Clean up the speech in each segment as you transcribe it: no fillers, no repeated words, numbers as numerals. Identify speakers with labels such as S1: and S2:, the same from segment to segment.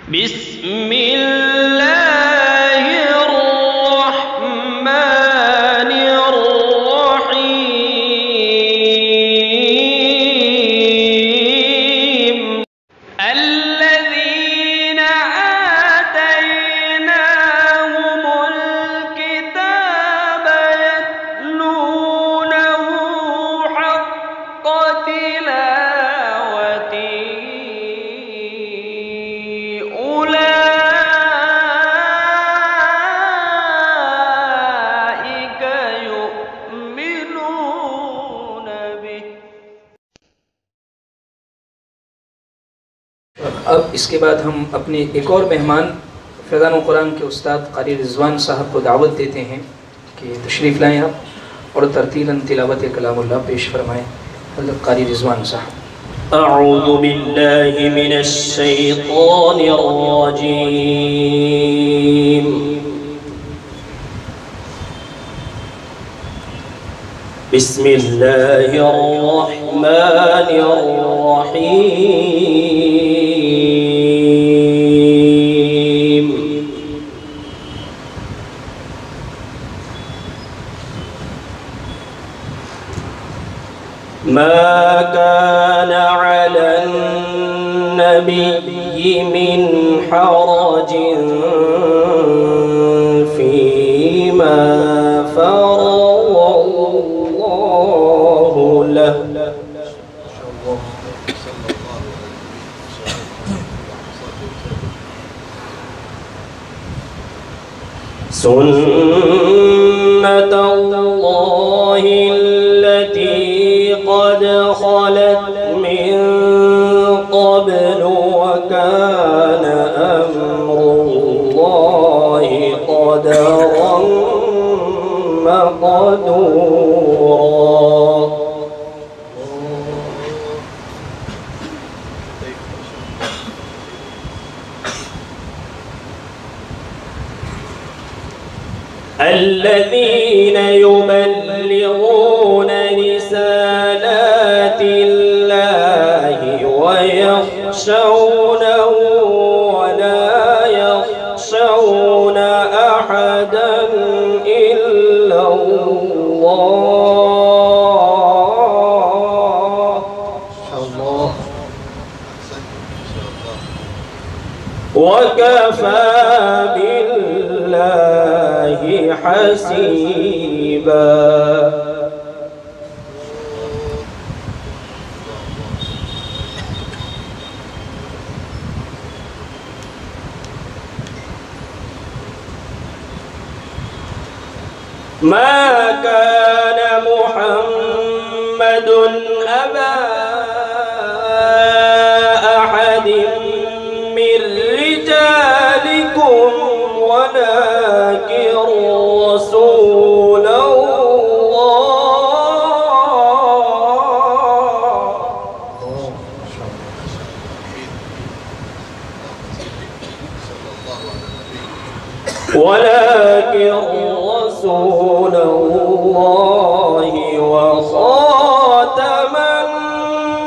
S1: بسم الله الرحمن الرحيم الذين آتيناهم الكتاب يتلونه حق تلاوته أولئك يؤمنون به.
S2: अब इसके बाद हम अपने एक और मेहमान फैज़ान कुरान के उस्ताद क़ारी रिज़वान साहब को दावत देते हैं कि तशरीफ़ लाएँ आप और तरतीलन तिलावत कलामुल्लाह पेश फरमाएँ। हज़रत क़ारी रिज़वान साहब।
S3: أعوذ بالله من الشيطان الرجيم. بسم الله الرحمن الرحيم. ما كان على النبي من حرج فيما فرض الله له. سنة الله التي قد خلت من قبل وكان أمر الله قدرا مقدورا. الذين يبلغون رسالات الله ويخشونه ولا يخشون أحدا إلا الله. وكفى بالله حسيبا. ما كان محمد أبا أحد من رجالكم ولكن رسول الله وخاتم النبيين.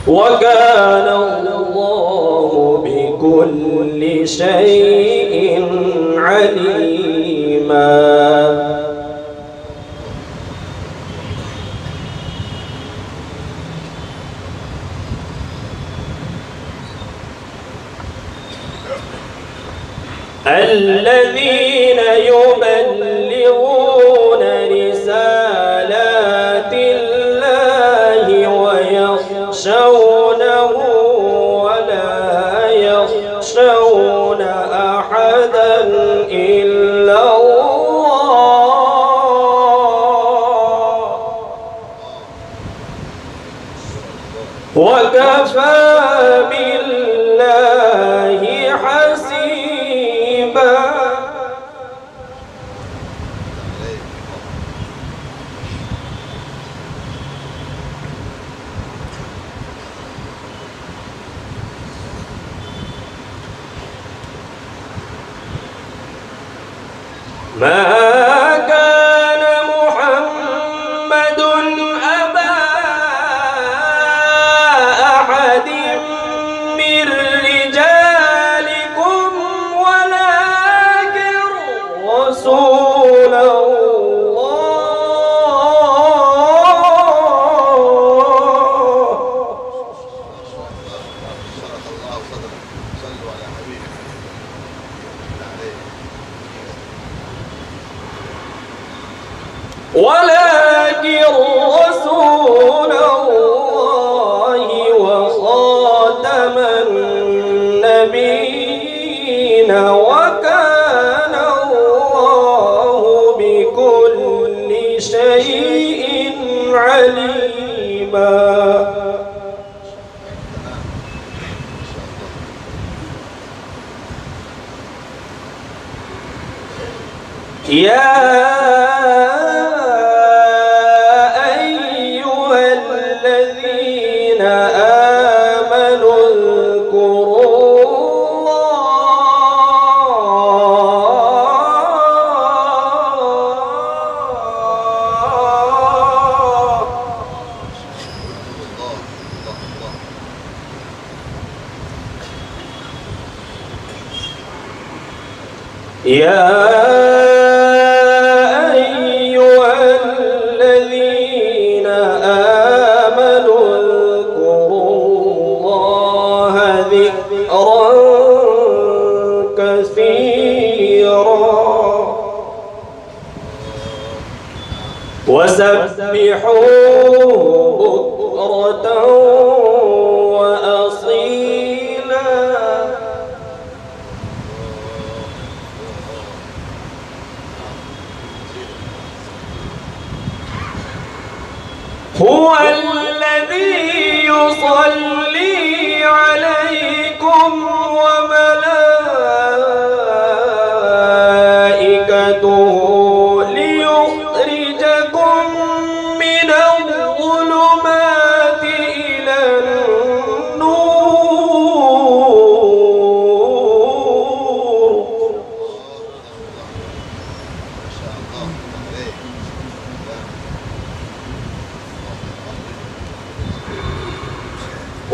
S3: وكان الله بكل شيء عليما. الذين يبلغون رسالات الله ويخشونه ولا يخشون أحدا إلا الله. وكفى بالله حسيبا. ما كان محمد أبا أحد من رجالكم ولكن رسول الله وخاتم النبيين وكان الله بكل شيء عليما. يا أيها الذين آمنوا اذكروا وسبحوه بكرة وأصيلا. هو الذي يصلي عليكم وملائكته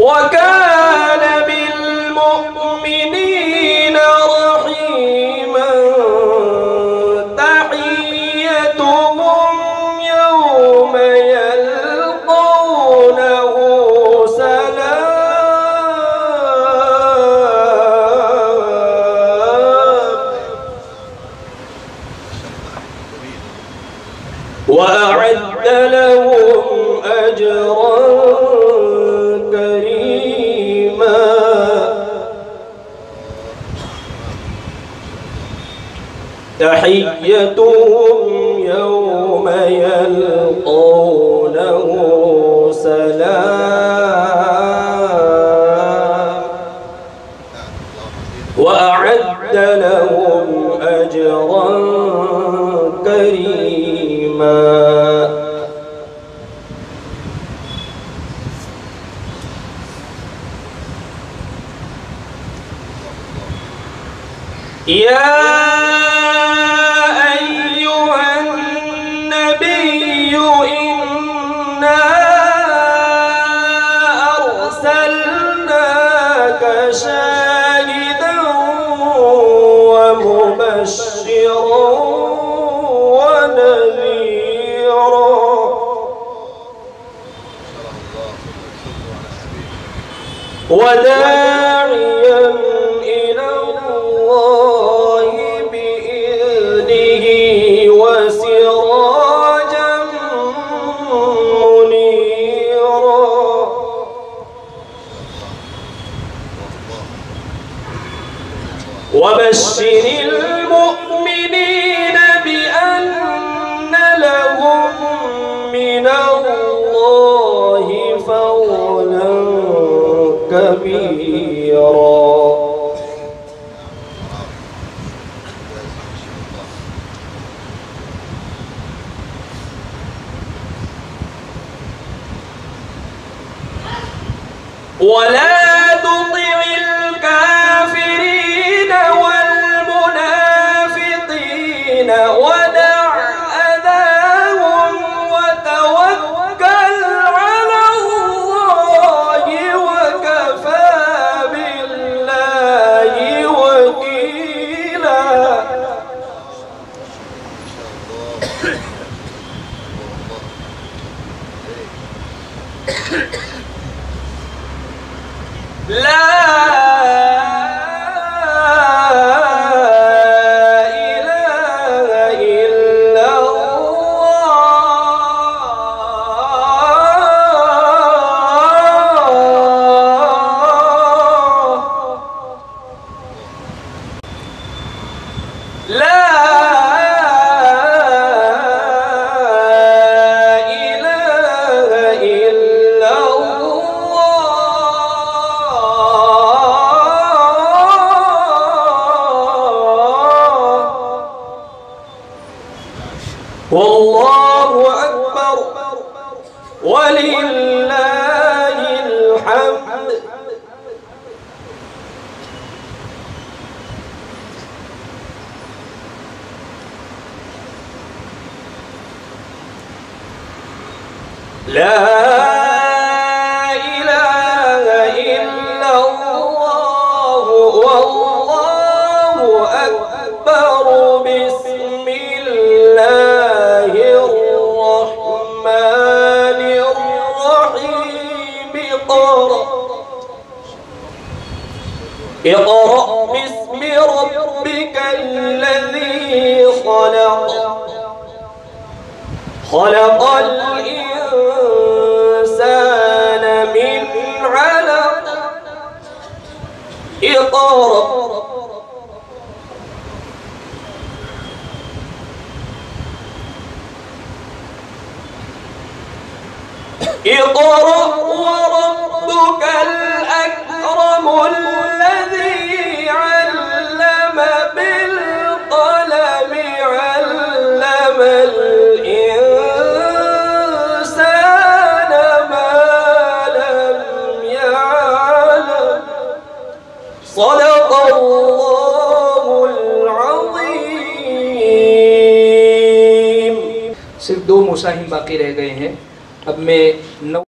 S3: وكان بالمؤمنين رحيما. تحيتهم يوم يلقونه سلام وأعد لهم أجرا كريما. تحيتهم يوم يلقونه سلام وأعد لهم أجرا كريما. يا أيها النبي إنا أرسلناك شاهدا ومبشرا ونذيرا وداعيا إلى الله بإذنه وسراجا منيرا. وبشر المؤمنين بأن لهم من الله فضلا كبيرا. ولا تطع الكافرين والمنافقين ला वल्लाहु अकबर वलिल्लाहिल हम्द। ला इलाहा इल्लल्लाहु वल्लाहु अकबर बिस्मिल्लाहिर रहमानिर रहीम। इक़रा बिस्मि रब्बिकल्लज़ी खलक़ खलक़ल इंसान मिन अलक़। इक़रा इक़रा वरब्बुकल अकरम अल्लज़ी अल्लम बिल क़लम अल्लमल इंसान मा लम यअलम। सदक़ल्लाहुल अज़ीम।
S2: सिर्फ 2 मुसाहिम बाकी रह गए हैं। अब मैं